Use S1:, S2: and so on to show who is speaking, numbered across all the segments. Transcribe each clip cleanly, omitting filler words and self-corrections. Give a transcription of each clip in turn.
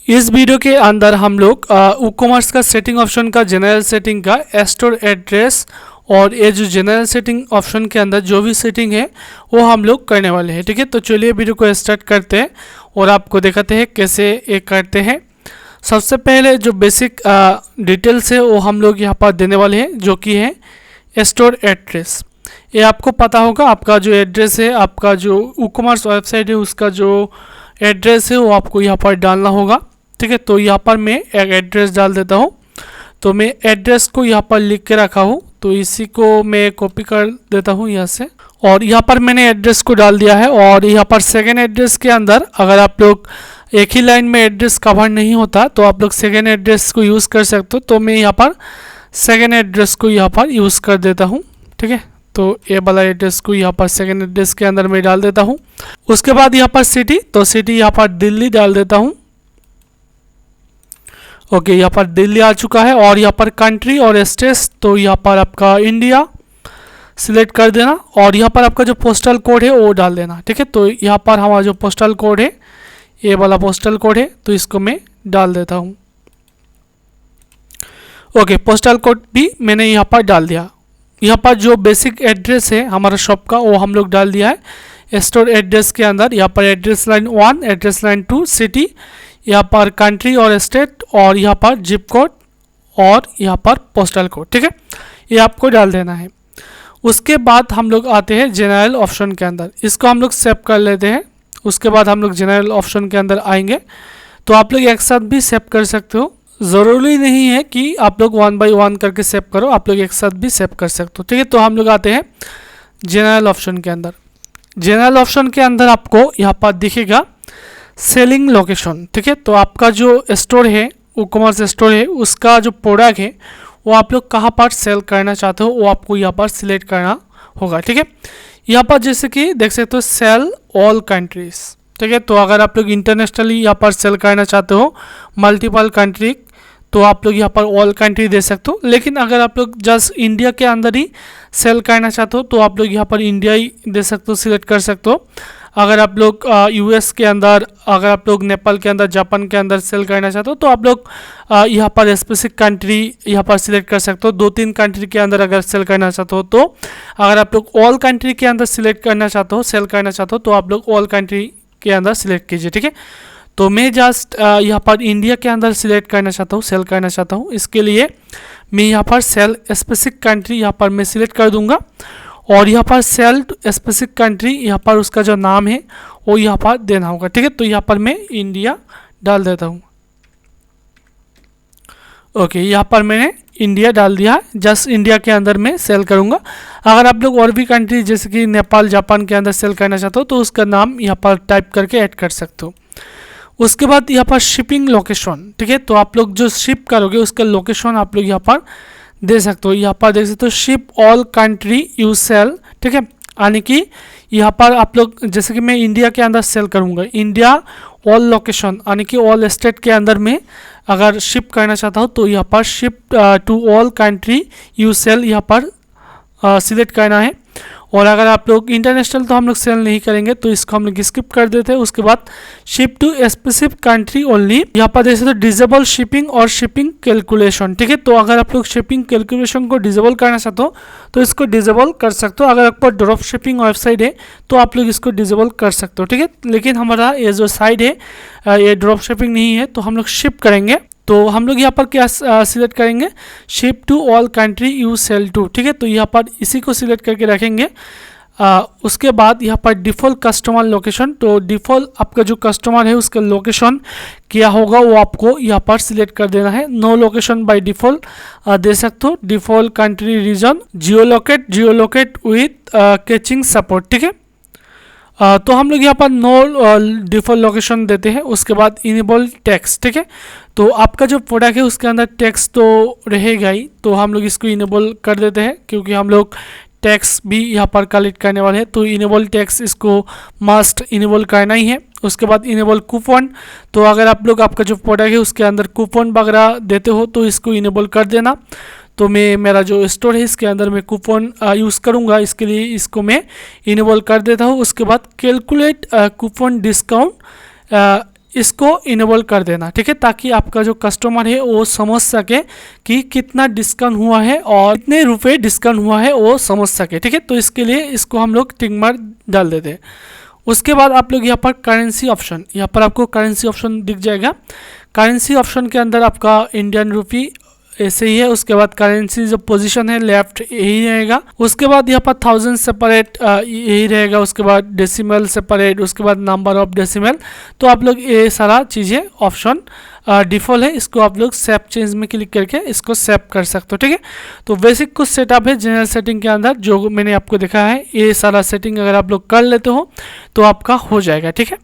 S1: इस वीडियो के अंदर हम लोग ई कॉमर्स का सेटिंग ऑप्शन का जनरल सेटिंग का स्टोर एड्रेस और ये जो जनरल सेटिंग ऑप्शन के अंदर जो भी सेटिंग है वो हम लोग करने वाले हैं। ठीक है, तो चलिए वीडियो को स्टार्ट करते हैं और आपको दिखाते हैं कैसे ये करते हैं। सबसे पहले जो बेसिक डिटेल्स है वो हम लोग यहाँ पर देने वाले हैं, जो कि है स्टोर एड्रेस। ये आपको पता होगा, आपका जो एड्रेस है, आपका जो ई कॉमर्स वेबसाइट है उसका जो एड्रेस है वो आपको यहाँ पर डालना होगा। ठीक है, तो यहाँ पर मैं एक एड्रेस डाल देता हूँ। तो मैं एड्रेस को यहाँ पर लिख के रखा हूँ, तो इसी को मैं कॉपी कर देता हूँ यहाँ से, और यहाँ पर मैंने एड्रेस को डाल दिया है। और यहाँ पर सेकेंड एड्रेस के अंदर अगर आप लोग एक ही लाइन में एड्रेस कवर नहीं होता तो आप लोग सेकेंड एड्रेस को यूज़ कर सकते हो। तो मैं यहाँ पर सेकेंड एड्रेस को यहाँ पर यूज़ कर देता हूँ। ठीक है, तो ये वाला एड्रेस को यहाँ पर सेकेंड एड्रेस के अंदर मैं डाल देता हूँ। उसके बाद यहाँ पर सिटी, तो सिटी यहाँ पर दिल्ली डाल देता हूँ। ओके, यहाँ पर दिल्ली आ चुका है। और यहाँ पर कंट्री और स्टेट, तो यहाँ पर आपका इंडिया सिलेक्ट कर देना, और यहाँ पर आपका जो पोस्टल कोड है वो डाल देना। ठीक है, तो यहाँ पर हमारा जो पोस्टल कोड है, ये वाला पोस्टल कोड है, तो इसको मैं डाल देता हूँ। ओके, पोस्टल कोड भी मैंने यहाँ पर डाल दिया। यहाँ पर जो बेसिक एड्रेस है हमारा शॉप का वो हम लोग डाल दिया है स्टोर एड्रेस के अंदर। यहाँ पर address line 1, address line 2 city, यहाँ पर कंट्री और स्टेट, और यहाँ पर जिप कोड, और यहाँ पर पोस्टल कोड। ठीक है, ये आपको डाल देना है। उसके बाद हम लोग आते हैं जनरल ऑप्शन के अंदर, इसको हम लोग सेव कर लेते हैं। उसके बाद हम लोग जनरल ऑप्शन के अंदर आएंगे, तो आप लोग एक साथ भी सेव कर सकते हो। ज़रूरी नहीं है कि आप लोग 1 बाय 1 करके सेव करो, आप लोग एक साथ भी सेव कर सकते हो। ठीक है, तो हम लोग आते हैं जनरल ऑप्शन के अंदर। जनरल ऑप्शन के अंदर आपको यहाँ पर दिखेगा सेलिंग लोकेशन। ठीक है, तो आपका जो स्टोर है, ई कॉमर्स स्टोर है, उसका जो प्रोडक्ट है वो आप लोग कहाँ पर सेल करना चाहते हो वो आपको यहाँ पर सिलेक्ट करना होगा। ठीक है, यहाँ पर जैसे कि देख सकते हो सेल ऑल कंट्रीज। ठीक है, तो अगर आप लोग इंटरनेशनली यहाँ पर सेल करना चाहते हो मल्टीपल कंट्री, तो आप लोग यहाँ पर ऑल कंट्री दे सकते हो। लेकिन अगर आप लोग जस्ट इंडिया के अंदर ही सेल करना चाहते हो तो आप लोग यहाँ पर इंडिया ही दे सकते हो, सिलेक्ट कर सकते हो। अगर आप लोग यूएस के अंदर, अगर आप लोग नेपाल के अंदर, जापान के अंदर सेल करना चाहते हो तो आप लोग यहाँ पर स्पेसिफिक कंट्री यहाँ पर सिलेक्ट कर सकते हो। 2-3 कंट्री के अंदर अगर सेल करना चाहते हो, तो अगर आप लोग ऑल कंट्री के अंदर सिलेक्ट करना चाहते हो, सेल करना चाहते हो, तो आप लोग ऑल कंट्री के अंदर सिलेक्ट कीजिए। ठीक है, तो मैं जस्ट यहाँ पर इंडिया के अंदर सिलेक्ट करना चाहता हूँ, सेल करना चाहता हूँ। इसके लिए मैं यहाँ पर सेल स्पेसिफिक कंट्री यहाँ पर मैं सिलेक्ट कर दूंगा, और यहाँ पर सेल स्पेसिफिक कंट्री यहाँ पर उसका जो नाम है वो यहाँ पर देना होगा। ठीक है, तो यहाँ पर मैं इंडिया डाल देता हूँ। ओके, यहाँ पर मैंने इंडिया डाल दिया, जस्ट इंडिया के अंदर मैं सेल करूँगा। अगर आप लोग और भी कंट्री जैसे कि नेपाल, जापान के अंदर सेल करना चाहते हो तो उसका नाम यहाँ पर टाइप करके ऐड कर सकते हो। उसके बाद यहाँ पर शिपिंग लोकेशन। ठीक है, तो आप लोग जो शिप करोगे उसका लोकेशन आप लोग यहाँ पर दे सकते हो। यहाँ पर देख सकते हो ship all country you sell. ठीक है, यानी कि यहाँ पर आप लोग जैसे कि मैं इंडिया के अंदर सेल करूँगा, इंडिया ऑल लोकेशन यानी कि ऑल स्टेट के अंदर में अगर शिप करना चाहता हूँ तो यहाँ पर ship to all country you sell यहाँ पर सिलेक्ट करना है। और अगर आप लोग इंटरनेशनल तो हम लोग सेल नहीं करेंगे, तो इसको हम लोग स्किप कर देते हैं। उसके बाद ship to specific country only, यहाँ पर देख सकते हो डिसेबल शिपिंग और शिपिंग कैलकुलेशन। ठीक है, तो अगर आप लोग शिपिंग कैलकुलेशन को डिसेबल करना चाहते हो तो इसको डिसेबल कर सकते हो। अगर आपको ड्रॉप शिपिंग वेबसाइट है तो आप लोग इसको डिसेबल कर सकते हो। ठीक है, लेकिन हमारा ये जो साइड है ये ड्रॉप शिपिंग नहीं है, तो हम लोग शिप करेंगे। तो हम लोग यहाँ पर क्या सिलेक्ट करेंगे, ship to all country you sell to. ठीक है, तो यहाँ पर इसी को सिलेक्ट करके रखेंगे। उसके बाद यहाँ पर डिफ़ॉल्ट कस्टमर लोकेशन, तो डिफ़ॉल्ट आपका जो कस्टमर है उसका लोकेशन क्या होगा वो आपको यहाँ पर सिलेक्ट कर देना है। नो लोकेशन बाय डिफ़ॉल्ट दे सकते हो। Default country reason geolocate with catching support. ठीक है, तो हम लोग यहाँ पर नो डिफ़ॉल्ट लोकेशन देते हैं। उसके बाद इनेबल टैक्स। ठीक है, तो आपका जो प्रोडक्ट है उसके अंदर टैक्स तो रहेगा ही, तो हम लोग इसको इनेबल कर देते हैं क्योंकि हम लोग टैक्स भी यहाँ पर कलेक्ट करने वाले हैं। तो इनेबल टैक्स इसको मस्ट इनेबल करना ही है। उसके बाद इनेबल कूपन, तो अगर आप लोग आपका जो प्रोडक्ट है उसके अंदर कूपन वगैरह देते हो तो इसको इनेबल कर देना। तो मैं मेरा जो स्टोर है इसके अंदर मैं कूपन यूज़ करूँगा, इसके लिए इसको मैं इनेबल कर देता हूँ। उसके बाद कैलकुलेट कूपन डिस्काउंट इसको इनेबल कर देना, ठीक है, ताकि आपका जो कस्टमर है वो समझ सके कि कितना डिस्काउंट हुआ है और कितने रुपए डिस्काउंट हुआ है वो समझ सके, ठीक है। तो इसके लिए इसको हम लोग टिक मार्क डाल देते हैं। उसके बाद आप लोग यहाँ पर करेंसी ऑप्शन, यहाँ पर आपको करेंसी ऑप्शन दिख जाएगा। करेंसी ऑप्शन के अंदर आपका इंडियन रुपी ऐसे ही है। उसके बाद करेंसी जो पोजीशन है लेफ्ट यही रहेगा। उसके बाद यहाँ पर 1000 सेपरेट यही रहेगा। उसके बाद डेसिमल सेपरेट, उसके बाद नंबर ऑफ डेसिमल। तो आप लोग ये सारा चीज़ें ऑप्शन डिफ़ॉल्ट है, इसको आप लोग सेव चेंज में क्लिक करके इसको सेव कर सकते हो, ठीक है। तो बेसिक कुछ सेटअप है जनरल सेटिंग के अंदर जो मैंने आपको दिखाया है। ये सारा सेटिंग अगर आप लोग कर लेते हो तो आपका हो जाएगा, ठीक है।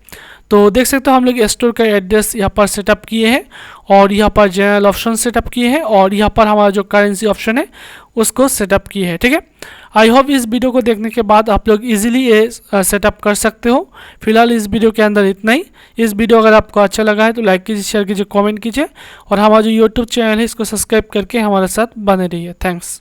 S1: तो देख सकते हो हम लोग स्टोर का एड्रेस यहाँ पर सेटअप किए हैं और यहाँ पर जनरल ऑप्शन सेटअप किए हैं और यहाँ पर हमारा जो करेंसी ऑप्शन है उसको सेटअप किए हैं, ठीक है। आई होप इस वीडियो को देखने के बाद आप लोग इजीली ये सेटअप कर सकते हो। फिलहाल इस वीडियो के अंदर इतना ही। इस वीडियो अगर आपको अच्छा लगा है तो लाइक कीजिए, शेयर कीजिए, कमेंट कीजिए और हमारा जो यूट्यूब चैनल है इसको सब्सक्राइब करके हमारे साथ बने रहिए। थैंक्स।